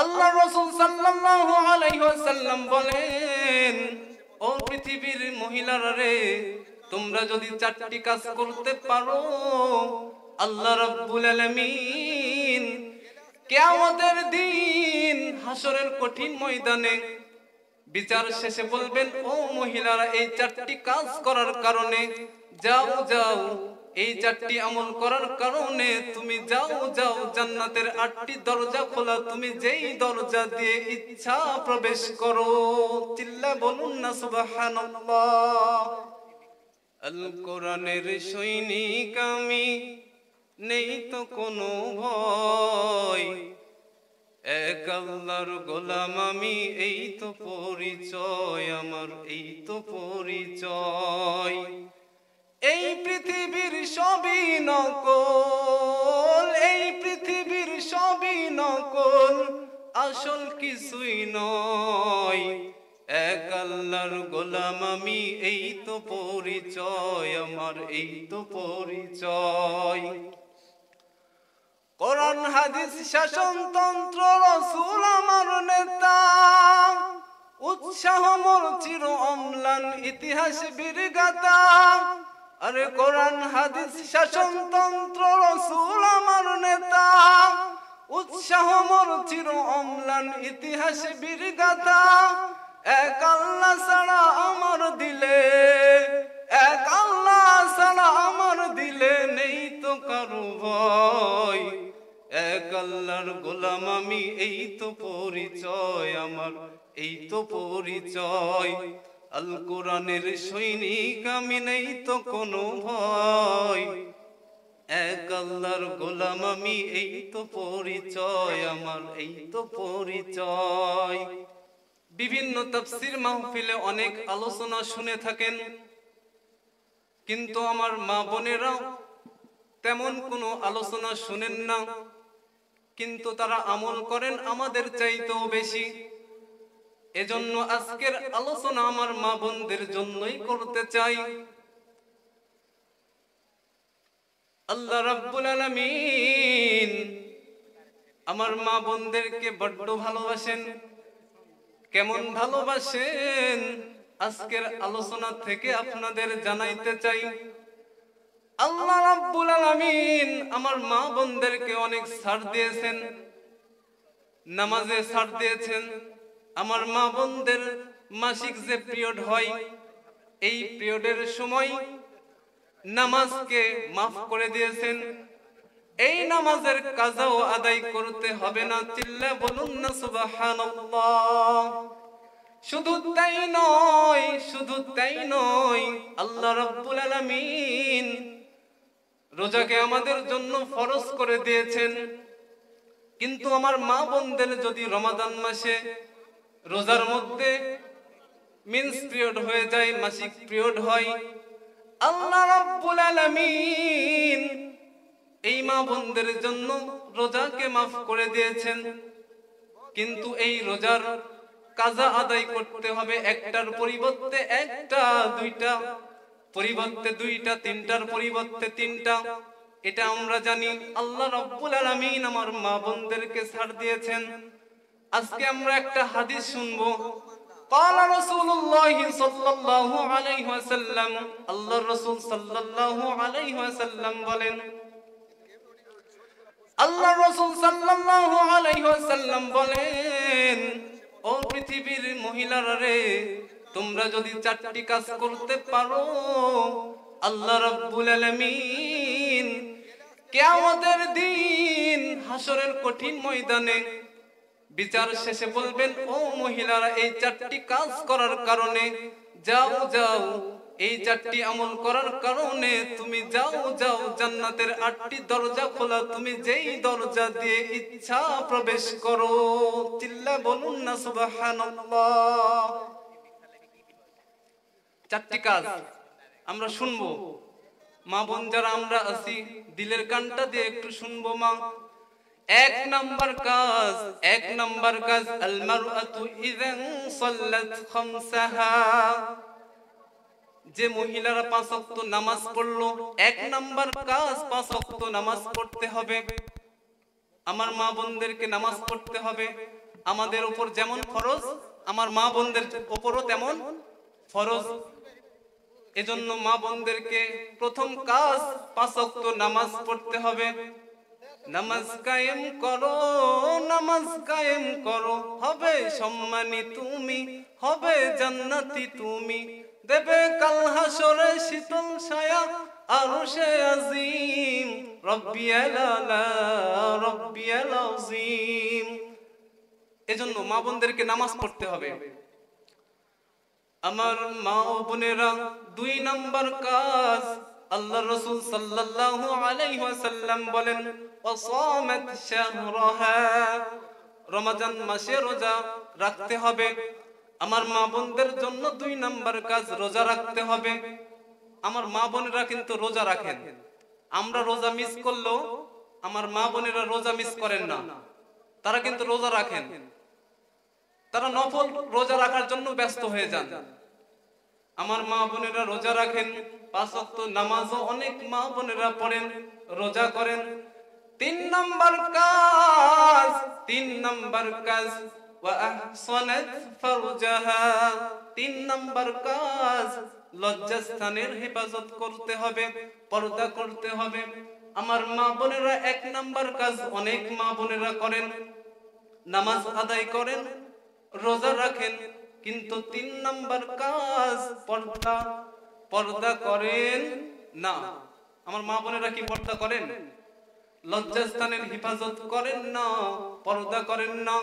আল্লাহ রাসূল সাল্লাল্লাহু আলাইহি ওয়াসাল্লাম বলেন, ও পৃথিবীর মহিলারা রে, তোমরা যদি চারটি কাজ করতে পারো, আল্লাহ রাব্বুল আলামিন কিয়ামতের দিন হাসরের কঠিন ময়দানে বিচার শেষে বলবেন, ও মহিলারা, এই চারটি কাজ করার কারণে যাও যাও, এই চারটি আমল করার কারণে তুমি যাও যাও, জান্নাতের 8টি দরজা খোলা, তুমি যেই দরজা দিয়ে ইচ্ছা প্রবেশ করো। চিল্লা বলুন না সুবহানাল্লাহ। আল কোরআনের সৈনিক আমি, নেই তো কোনো ভয়, এক আল্লাহর গোলাম আমি, এই তো পরিচয় আমার, এই তো পরিচয়। এই পৃথিবীর সবই নকল, এই পৃথিবীর সবই নকল, আসল কিছুই নয়, এক আল্লাহর গোলাম আমি, এই তো পরিচয় আমার, এই তো পরিচয়। কোরআন হাদিস শাসনতন্ত্র রাসূল আমার নেতা, উৎসাহ মোর চির অম্লান ইতিহাস বীরগাথা। আরে কোরআন হাদিস শাসনতন্ত্র রাসূল আমার নেতা, উৎসাহ মোর চির অম্লান ইতিহাস বীরগাথা। এক আল্লাহ ছাড়া আমার দিলে, এক আল্লাহ ছাড়া আমার দিলে নেই তো কারো ভয়, এক আল্লাহর গোলাম আমি, এই তো পরিচয় আমার, এই তো পরিচয়। আল কোরআনের সৈনিক আমি, নেই তো কোনো ভয়, এক আল্লাহর গোলাম আমি, এই তো পরিচয় আমার, এই তো পরিচয়। বিভিন্ন তাফসীর মাহফিলে অনেক আলোচনা শুনে থাকেন, কিন্তু আমার মা বোনেরা তেমন কোনো আলোচনা শুনেন না, কিন্তু তারা আমল করেন আমাদের চাইতেও বেশি। এজন্য আজকের আলোচনা আমার মা বোনদের জন্যই করতে চাই। আল্লাহ রাব্বুল আলামিন আমার মা বোনদেরকে বড্ড ভালোবাসেন। কেমন ভালোবাসেন আজকের আলোচনা থেকে আপনাদের জানাইতে চাই। আল্লাহ রাব্বুল আলামিন আমার মা বোনদেরকে অনেক ছাড় দিয়েছেন, নামাজে ছাড় দিয়েছেন। আমার মা বোনদের মাসিক যে পিরিয়ড হয়, এই পিরিয়ডের সময় নামাজকে মাফ করে দিয়েছেন। এই নামাজের কাজাও আদায় করতে হবে না, চিল্লা বলুন না সুবহানাল্লাহ। শুধু তাই নয়, শুধু তাই নয়, আল্লাহ রাব্বুল আলামিন রোজাকে আমাদের জন্য ফরজ করে দিয়েছেন। কিন্তু আমার মা বোনদের যদি রমাদান মাসে রোজার মধ্যে মিন্স পিরিয়ড হয়ে যায়, মাসিক পিরিয়ড হয়, আল্লাহ রাব্বুল আলামিন এই মা বোনদের জন্য রোজাকে মাফ করে দিয়েছেন। কিন্তু এই রোজার কাজা আদায় করতে হবে একটার পরিবর্তে একটা, দুইটা পরিবর্তে দুইটা, তিনটার পরিবর্তে তিনটা। এটা আমরা জানি। আল্লাহ রাব্বুল আলামিন আমার মা বোনদেরকে ছাড় দিয়েছেন। আজকে আমরা একটা হাদিস শুনবো। قال رسول الله صلى الله عليه وسلم, আল্লাহর রাসূল সাল্লাল্লাহু আলাইহি ওয়াসাল্লাম বলেন, আল্লাহর রাসূল সাল্লাল্লাহু আলাইহি ওয়াসাল্লাম বলেন, ও পৃথিবীর মহিলারা রে, তোমরা যদি চারটি কাজ করতে পারো, আল্লাহ রাব্বুল আলামিন কিয়ামতের দিন হাসরের কঠিন ময়দানে বিচার শেষে বলবেন, ও মহিলারা, এই চারটি কাজ করার কারণে যাও যাও, এই চারটি আমল করার কারণে তুমি যাও যাও, জান্নাতের 8টি দরজা খোলা, তুমি যেই দরজা দিয়ে ইচ্ছা প্রবেশ করো। চিল্লা বলুন না সুবহানাল্লাহ। চারটি কাজ আমরা শুনবো। মা বোন যারা আমরা আছি, দিলের কানটা দিয়ে একটু শুনবো মা। এক নাম্বার কাজ, এক নাম্বার কাজ, আল মারআতু ইযান সাল্লাত খামসাহা, যে মহিলারা 5 ওয়াক্ত নামাজ পড়লো, এক নাম্বার কাজ 5 ওয়াক্ত নামাজ পড়তে হবে। আমার মা বোনদেরকে নামাজ পড়তে হবে। আমাদের উপর যেমন ফরজ আমার মা বোনদের উপরও তেমন ফরজ। এজন্য মা বোনদেরকে প্রথম কাজ 5 ওয়াক্ত নামাজ পড়তে হবে। নামাজ কায়েম করো, নামাজ কায়েম করো, হবে সম্মানী তুমি, হবে জান্নাতি তুমি, দেবে কাল হাসরে শীতল ছায়া আরশে আজিম, রব্বিয়াল আলা রব্বিয়াল আযীম। এজন্য মা বোনদেরকে নামাজ পড়তে হবে। আমার মা ও বোনেরা, 2 নাম্বার কাজ, আল্লাহ রাসূল সাল্লাল্লাহু আলাইহি ওয়াসাল্লাম বলেন, ওয়াসামাত শাহরাহা, রমজান মাসে রোজা রাখতে হবে। আমার মা বোনদের জন্য 2 নাম্বার কাজ, রোজা রাখতে হবে। আমার মা বোনেরা কিন্তু রোজা রাখেন, আমরা রোজা মিস করলেও আমার মা বোনেরা রোজা মিস করেন না, তারা কিন্তু রোজা রাখেন। তারা নফল রোজা রাখার জন্য ব্যস্ত হয়ে যান। আমার মা বোনেরা রোজা রাখেন, 5 ওয়াক্ত নামাজও অনেক মা বোনেরা পড়েন, রোজা করেন। 3 নাম্বার কাজ, 3 নাম্বার কাজ, ওয়া আহসানাত ফারজাহা, 3 নাম্বার কাজ, লজ্জাস্থানের হেফাজত করতে হবে, পর্দা করতে হবে। আমার মা বোনেরা 1 নাম্বার কাজ অনেক মা বোনেরা করেন, নামাজ আদায় করেন, রোজা রাখেন, কিন্তু 3 নাম্বার কাজ পর্দা করেন না। আমার মা বোনেরা কি পর্দা করেন? লজ্জাস্থানের হেফাজত করেন না, পর্দা করেন না।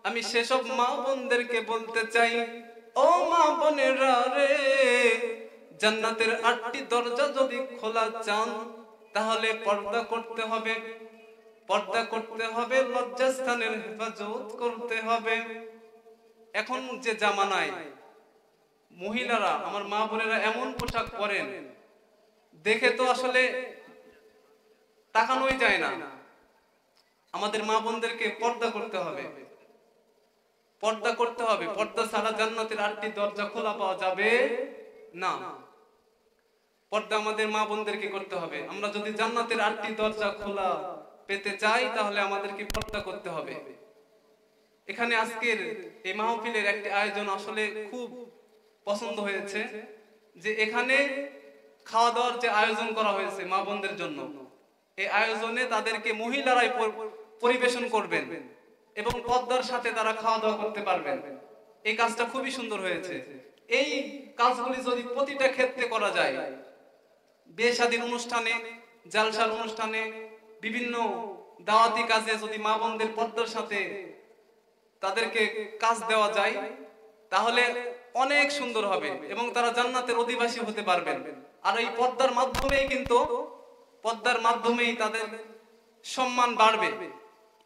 আমি সেসব মা বোনদেরকে বলতে চাই, ও মা বোনেরা রে, জান্নাতের 8টি দরজা যদি খোলা চান তাহলে পর্দা করতে হবে, পর্দা করতে হবে, লজ্জাস্থানের হেফাজত করতে হবে। এখন যে জামানায় মহিলারা, আমার মা বোনেরা এমন পোশাক পরেন, দেখে তো আসলে তাকানোই যায় না। আমাদের মা বোনদেরকে পর্দা করতে হবে, পর্দা করতে হবে। পর্দা ছাড়া জান্নাতের 8টি দরজা খোলা পাওয়া যাবে না। পর্দা আমাদের মা বোনদেরকে করতে হবে। আমরা যদি জান্নাতের 8টি দরজা খোলা পেতে চাই তাহলে আমাদেরকে পর্দা করতে হবে। এখানে আজকের এই মাহফিলের একটি আয়োজন আসলে খুব পছন্দ হয়েছে, যে এখানে খাওয়া দাওয়ার যে আয়োজন করা হয়েছে মা বোনদের জন্য, এই আয়োজনে তাদেরকে মহিলারাই পরিবেশন করবেন এবং পর্দার সাথে তারা খাওয়া দাওয়া করতে পারবেন। এই কাজটা খুবই সুন্দর হয়েছে। এই কাজগুলি যদি প্রতিটা ক্ষেত্রে করা যায়, বিয়ে শাদীর অনুষ্ঠানে, জালসার অনুষ্ঠানে, বিভিন্ন দাওয়াতি কাজে যদি মা বোনদের পর্দার সাথে তাদেরকে কাজ দেওয়া যায় তাহলে অনেক সুন্দর হবে এবং তারা জান্নাতের অধিবাসী হতে পারবেন। আর এই পর্দার মাধ্যমেই কিন্তু, পর্দার মাধ্যমেই তাদের সম্মান বাড়বে।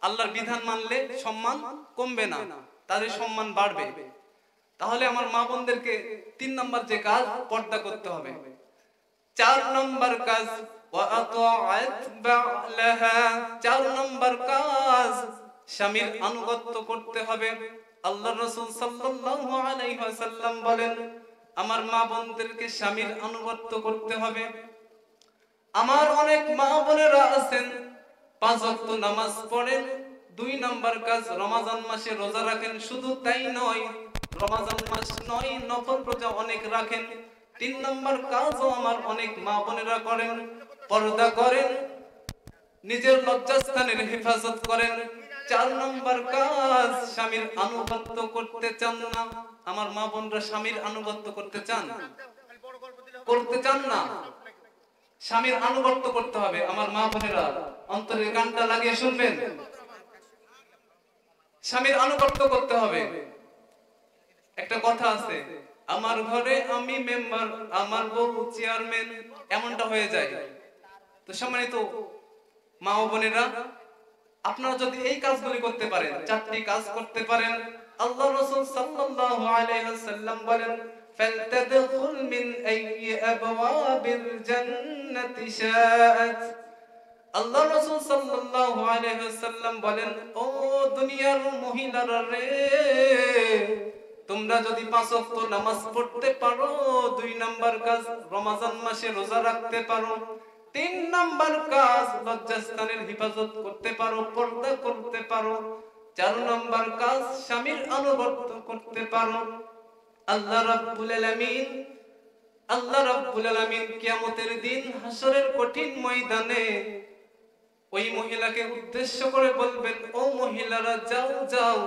আল্লাহর বিধান মানলে সম্মান কমবে না, তাদের সম্মান বাড়বে। তাহলে আমার মা বোনদেরকে 3 নাম্বার যে কাজ, পর্দা করতে হবে। 4 নাম্বার কাজ, ওয়া আতাআত বা'লাহা, 4 নাম্বার কাজ, স্বামীর আনুগত্য করতে হবে। আল্লাহর রাসূল সাল্লাল্লাহু আলাইহি ওয়াসাল্লাম বলেন, আমার মা বোনদেরকে স্বামীর আনুগত্য করতে হবে। আমার অনেক মা বোনেরা আছেন 5 ওয়াক্ত নামাজ পড়েন, 2 নাম্বার কাজ, রমজান মাসে রোজা রাখেন। শুধু তাই নয়, রমজান মাস নয়, নফল রোজা অনেক রাখেন। 3 নাম্বার কাজও আমার অনেক মা বোনেরা করেন, পর্দা করেন, নিজের লজ্জাস্থানের হেফাজত করেন। 4 নাম্বার কাজ, স্বামীর আনুগত্য করতে চান না। আমার মা বোনরা স্বামীর আনুগত্য করতে চান? করতে চান না। স্বামীর আনুগত্য করতে হবে। আমার মা বোনেরা অন্তরের কানটা লাগিয়ে শুনবেন, স্বামীর আনুগত্য করতে হবে। একটা কথা আছে, আমার ঘরে আমি মেম্বার, আমার বউ চেয়ারম্যান, এমনটা হয়ে যায়। তো সম্মানিত মা ও বোনেরা, আপনারা যদি এই কাজগুলি করতে পারেন, 4টি কাজ করতে পারেন, আল্লাহ রাসূল সাল্লাল্লাহু আলাইহি ওয়াসাল্লাম বলেন, ফালতাদখুল মিন আইয়ি আবওয়াবিল জান্নাতি শাআত। আল্লাহ রাসূল সাল্লাল্লাহু আলাইহি ওয়াসাল্লাম বলেন, ও দুনিয়ার মহিলারা রে, তোমরা যদি 5 ওয়াক্ত নামাজ পড়তে পারো, 2 নাম্বার কাজ, রমজান মাসে রোজা রাখতে পারো, 3 নাম্বার কাজ, লজ্জাস্থানের হেফাজত করতে পারো, পর্দা করতে পারো, 4 নম্বর কাজ, স্বামীর আনুগত্য করতে পারো। আল্লাহ রাব্বুল আলামিন কিয়ামতের দিন হাসরের কঠিন ময়দানে ওই মহিলাকে উদ্দেশ্য করে বলবেন, ও মহিলারা যাও যাও,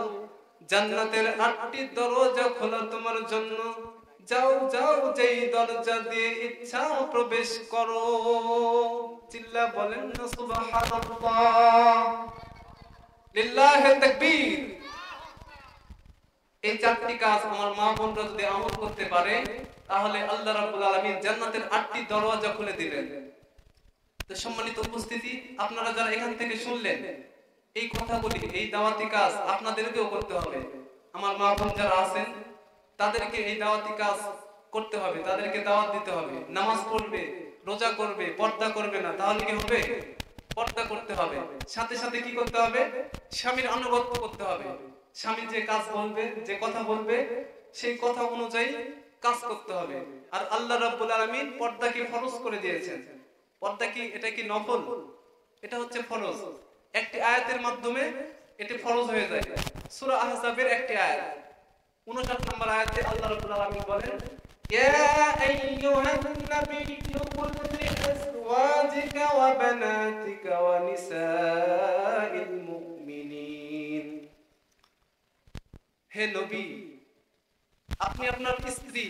জান্নাতের 8টি দরজা খোলা তোমার জন্য, যাও যাও, যেই দরজা দিয়ে ইচ্ছা প্রবেশ করো। চিল্লা বলেন না সুবহানাল্লাহ, লিল্লাহি তাকবীর। এই 4টি কাজ আমার মা বোনরা যদি আমল করতে পারে, তাহলে আল্লাহ রাব্বুল আলামিন জান্নাতের 8টি দরজা খুলে দিবেন। তো সম্মানিত উপস্থিতি, আপনারা যারা এখান থেকে শুনলেন এই কথাগুলি, এই দাওয়াতি কাজ আপনাদেরকেও করতে হবে। আমার মা বোন যারা আছেন তাদেরকে এই দাওয়াতি কাজ করতে হবে, তাদেরকে দাওয়াত দিতে হবে। নামাজ পড়বে, রোজা করবে, পর্দা করবে না, তাহলে কি হবে? পর্দা করতে হবে। সাথে সাথে কি করতে হবে? স্বামীর আনুগত্য করতে হবে। স্বামী যে কাজ বলবে, যে কথা বলবে, সেই কথা অনুযায়ী কাজ করতে হবে। আর আল্লাহ রাব্বুল আলামিন পর্দাকে ফরজ করে দিয়েছেন। পর্দা কি, এটা কি নফল? এটা হচ্ছে ফরজ। একটি আয়াতের মাধ্যমে এটি ফরজ হয়ে যায়। সূরা আহজাবের একটি আয়াত, 59 নম্বর আয়াতে আল্লাহ রাব্বুল আলামিন বলেন, ইয়া আইয়ুহান নাবিয়্যু কুল লিআজওয়াজিকা ওয়া বানাতিকা ওয়া নিসাইল মুমিনিন। হে নবী, আপনি আপনার স্ত্রী,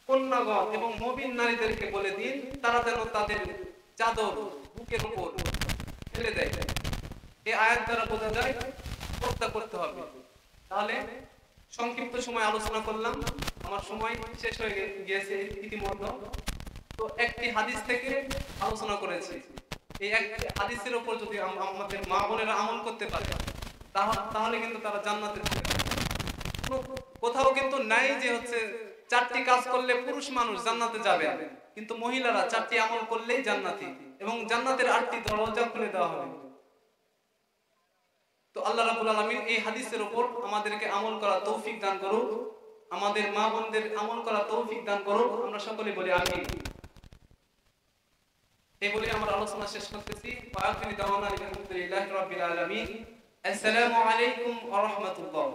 কন্যাগণ এবং মুমিন নারীদেরকে বলে দিন, তারা যেন তাদের চাদর বুকের উপর ফেলে দেয়। এই আয়াত দ্বারা বোঝা যায় পর্দা করতে হবে। তাহলে সংক্ষিপ্ত সময় আলোচনা করলাম, আমার সময় শেষ হয়ে গিয়েছে ইতিমধ্যে। তো একটি হাদিস থেকে আলোচনা করেছি। এই একটি হাদিসের উপর যদি আমাদের মা বোনেরা আমল করতে পারে, তাহলে কিন্তু তারা জান্নাতে যেতে পারে। কোথাও কিন্তু নাই যে হচ্ছে 4টি কাজ করলে পুরুষ মানুষ জান্নাতে যাবে, কিন্তু মহিলারা 4টি আমল করলেই জান্নাতি, এবং জান্নাতের 8টি দরজা খুলে দেওয়া হবে। তো আল্লাহ রাব্বুল আলামিন এই হাদিসের উপর আমাদেরকে আমল করার তৌফিক দান করুক, আমাদের মা বোনদের আমল করার তৌফিক দান করুক। আমরা সকলে বলি আমিন। এই বলে আমরা আলোচনা শেষ করতেছি। ওয়া আখিরু দাওয়ানা আলহামদুলিল্লাহি রাব্বিল আলামিন। আসসালামু আলাইকুম ওয়া রাহমাতুল্লাহ।